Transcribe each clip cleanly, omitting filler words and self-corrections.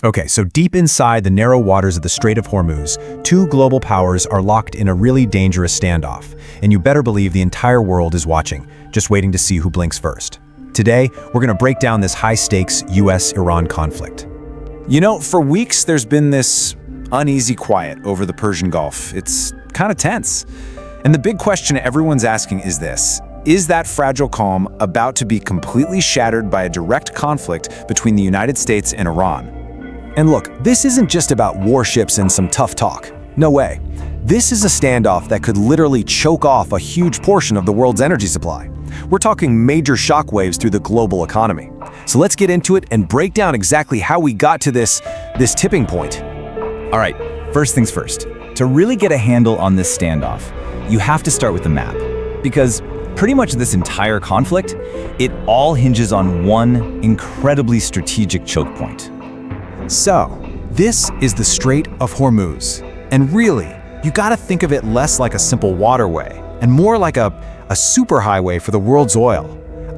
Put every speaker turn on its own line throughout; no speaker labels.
Okay, so deep inside the narrow waters of the Strait of Hormuz, two global powers are locked in a really dangerous standoff, and you better believe the entire world is watching, just waiting to see who blinks first. Today, we're going to break down this high-stakes US-Iran conflict.
You know, for weeks there's been this uneasy quiet over the Persian Gulf. It's kind of tense. And the big question everyone's asking is this: is that fragile calm about to be completely shattered by a direct conflict between the United States and Iran?
And look, this isn't just about warships and some tough talk. No way. This is a standoff that could literally choke off a huge portion of the world's energy supply. We're talking major shockwaves through the global economy. So let's get into it and break down exactly how we got to this tipping point.
All right, first things first. To really get a handle on this standoff, you have to start with the map. Because pretty much this entire conflict, it all hinges on one incredibly strategic choke point.
So, this is the Strait of Hormuz. And really, you gotta think of it less like a simple waterway and more like a superhighway for the world's oil.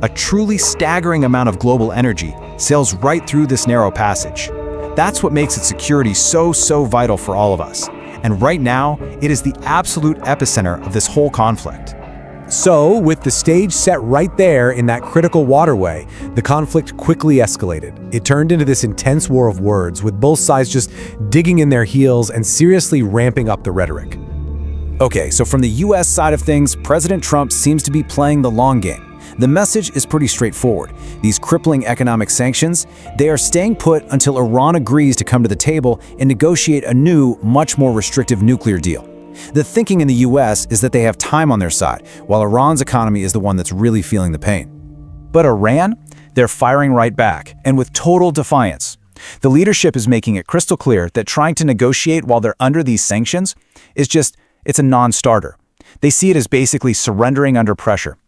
A truly staggering amount of global energy sails right through this narrow passage. That's what makes its security so vital for all of us. And right now, it is the absolute epicenter of this whole conflict. So, with the stage set right there in that critical waterway, the conflict quickly escalated. It turned into this intense war of words, with both sides just digging in their heels and seriously ramping up the rhetoric.
Okay, so from the US side of things, President Trump seems to be playing the long game. The message is pretty straightforward. These crippling economic sanctions, they are staying put until Iran agrees to come to the table and negotiate a new, much more restrictive nuclear deal. The thinking in the US is that they have time on their side, while Iran's economy is the one that's really feeling the pain. But Iran, they're firing right back, and with total defiance. The leadership is making it crystal clear that trying to negotiate while they're under these sanctions it's a non-starter. They see it as basically surrendering under pressure.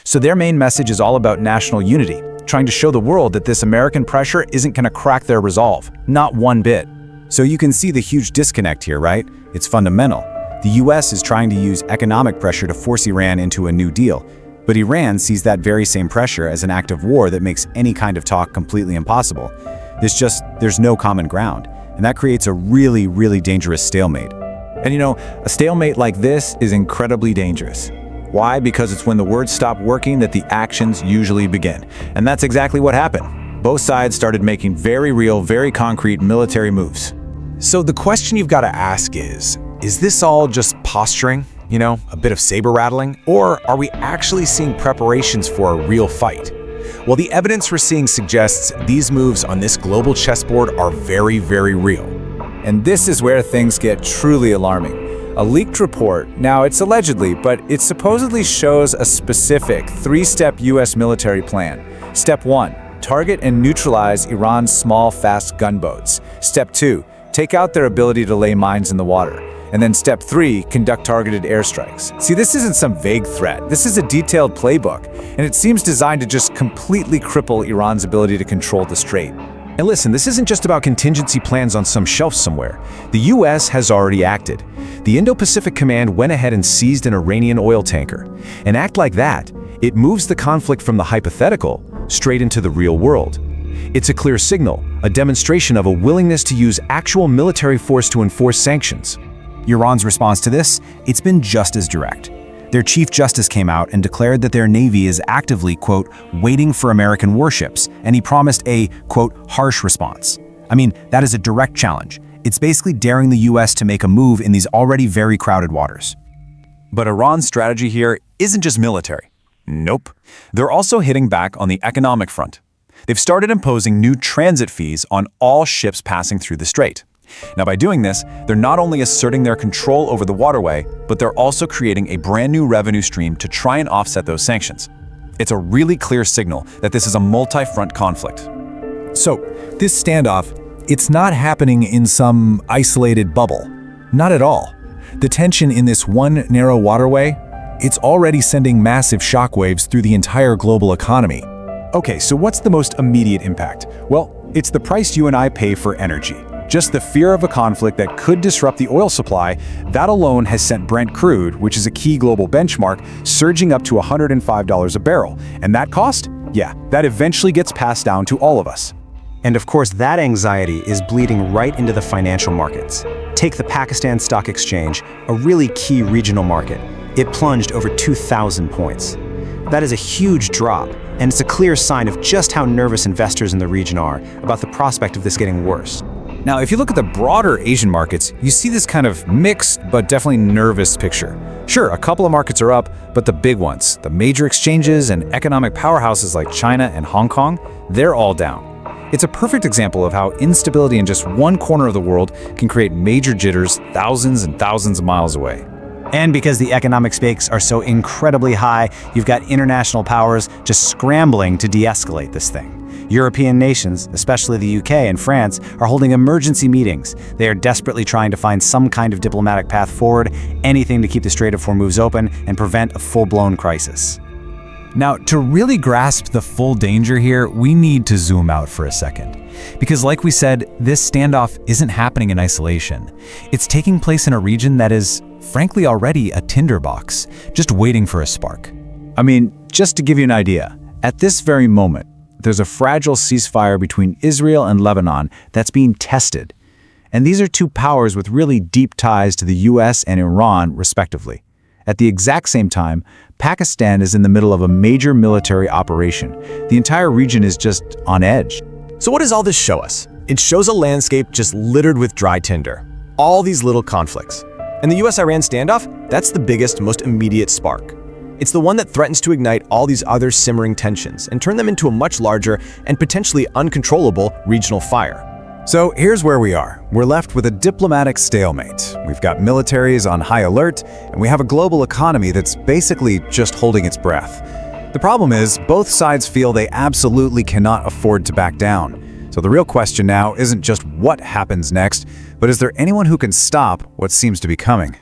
So their main message is all about national unity, trying to show the world that this American pressure isn't going to crack their resolve, not one bit. So you can see the huge disconnect here, right? It's fundamental. The US is trying to use economic pressure to force Iran into a new deal, but Iran sees that very same pressure as an act of war that makes any kind of talk completely impossible. There's no common ground, and that creates a really dangerous stalemate. And you know, a stalemate like this is incredibly dangerous. Why? Because it's when the words stop working that the actions usually begin. And that's exactly what happened. Both sides started making very real, very concrete military moves.
So the question you've got to ask is this all just posturing? You know, a bit of saber rattling? Or are we actually seeing preparations for a real fight? Well, the evidence we're seeing suggests these moves on this global chessboard are very real.
And this is where things get truly alarming. A leaked report, now it's allegedly, but it supposedly shows a specific three-step US military plan. Step 1, target and neutralize Iran's small, fast gunboats. Step 2, take out their ability to lay mines in the water. And then Step 3, conduct targeted airstrikes. See, this isn't some vague threat. This is a detailed playbook, and it seems designed to just completely cripple Iran's ability to control the strait.
And listen, this isn't just about contingency plans on some shelf somewhere. The US has already acted. The Indo-Pacific Command went ahead and seized an Iranian oil tanker. An act like that, it moves the conflict from the hypothetical straight into the real world. It's a clear signal, a demonstration of a willingness to use actual military force to enforce sanctions.
Iran's response to this, it's been just as direct. Their Chief Justice came out and declared that their Navy is actively, quote, waiting for American warships, and he promised a, quote, harsh response. I mean, that is a direct challenge. It's basically daring the US to make a move in these already very crowded waters.
But Iran's strategy here isn't just military. Nope. They're also hitting back on the economic front. They've started imposing new transit fees on all ships passing through the strait. Now, by doing this, they're not only asserting their control over the waterway, but they're also creating a brand new revenue stream to try and offset those sanctions. It's a really clear signal that this is a multi-front conflict.
So, this standoff, it's not happening in some isolated bubble. Not at all. The tension in this one narrow waterway, it's already sending massive shockwaves through the entire global economy. Okay, so what's the most immediate impact? Well, it's the price you and I pay for energy. Just the fear of a conflict that could disrupt the oil supply, that alone has sent Brent crude, which is a key global benchmark, surging up to $105 a barrel. And that cost? Yeah, that eventually gets passed down to all of us.
And of course, that anxiety is bleeding right into the financial markets. Take the Pakistan Stock Exchange, a really key regional market. It plunged over 2,000 points. That is a huge drop, and it's a clear sign of just how nervous investors in the region are about the prospect of this getting worse.
Now, if you look at the broader Asian markets, you see this kind of mixed but definitely nervous picture. Sure, a couple of markets are up, but the big ones, the major exchanges and economic powerhouses like China and Hong Kong, they're all down. It's a perfect example of how instability in just one corner of the world can create major jitters thousands and thousands of miles away.
And because the economic stakes are so incredibly high, you've got international powers just scrambling to de-escalate this thing. European nations, especially the UK and France, are holding emergency meetings. They are desperately trying to find some kind of diplomatic path forward, anything to keep the Strait of Hormuz open and prevent a full-blown crisis.
Now, to really grasp the full danger here, we need to zoom out for a second. Because like we said, this standoff isn't happening in isolation. It's taking place in a region that is, frankly, already a tinderbox, just waiting for a spark.
I mean, just to give you an idea, at this very moment, there's a fragile ceasefire between Israel and Lebanon that's being tested. And these are two powers with really deep ties to the US and Iran, respectively. At the exact same time, Pakistan is in the middle of a major military operation. The entire region is just on edge.
So what does all this show us? It shows a landscape just littered with dry tinder. All these little conflicts. And the US-Iran standoff, that's the biggest, most immediate spark. It's the one that threatens to ignite all these other simmering tensions and turn them into a much larger and potentially uncontrollable regional fire.
So here's where we are. We're left with a diplomatic stalemate. We've got militaries on high alert, and we have a global economy that's basically just holding its breath. The problem is, both sides feel they absolutely cannot afford to back down. So the real question now isn't just what happens next, but is there anyone who can stop what seems to be coming?